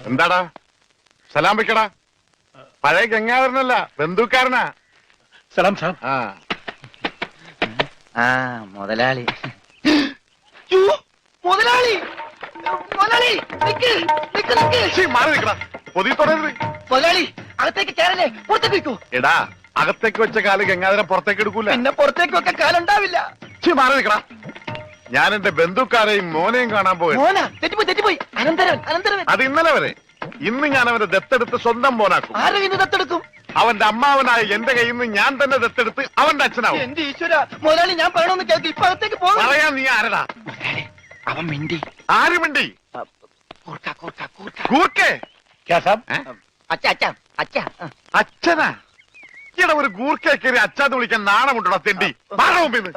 എന്താടാ സലാം വെക്കടാ. പഴയ ഗംഗാധരനല്ല, ബന്ധുക്കാരനാ. സലാം സാബ്. മുതലാളി. മുതലാളി മുതലാളി മാറി നിൽക്കടാ, പൊതി തുടരുത്. മുതലാളി അകത്തേക്ക് കയറല്ലേ, പുറത്തേക്ക് വെക്കൂ. എടാ, അകത്തേക്ക് വെച്ച കാല് ഗംഗാധരൻ പുറത്തേക്ക് എടുക്കൂല. പിന്നെ പുറത്തേക്ക് വെക്കാൻ കാലുണ്ടാവില്ല. മാറി നിൽക്കടാ. ഞാൻ എന്റെ ബന്ധുക്കാരെയും മോനെയും കാണാൻ പോയി. തെറ്റിപ്പോയി. അനന്തരവൻ അത് ഇന്നലെ വരെ. ഇന്ന് ഞാൻ അവനെ ദത്തെടുത്ത് സ്വന്തം മോനാക്കും. ആരുടെ കയ്യിൽ നിന്ന് ദത്തെടുക്കും? അവന്റെ അമ്മാവനായ എന്റെ കയ്യിൽ നിന്ന് ഞാൻ തന്നെ ദത്തെടുത്ത് അവന്റെ അച്ഛനാവും. എന്റെ ഈശ്വര, മുതലാളി ഞാൻ പറയണമെന്ന് കേൾക്ക്. ഇപ്പൊ അകത്തേക്ക് പോകാം. പറയാൻ നീ ആരടാ? അവൻ മിണ്ടി. ആര് മിണ്ടി? കൂർക്കേ? ക്യാ സാബ്? അച്ഛനാ? ഇവിടെ ഒരു ഗൂർക്കയെ കയറി അച്ഛാന്ന് വിളിക്കാൻ നാണമുണ്ടോ തെണ്ടി? മാറ മുമ്പിന്ന്.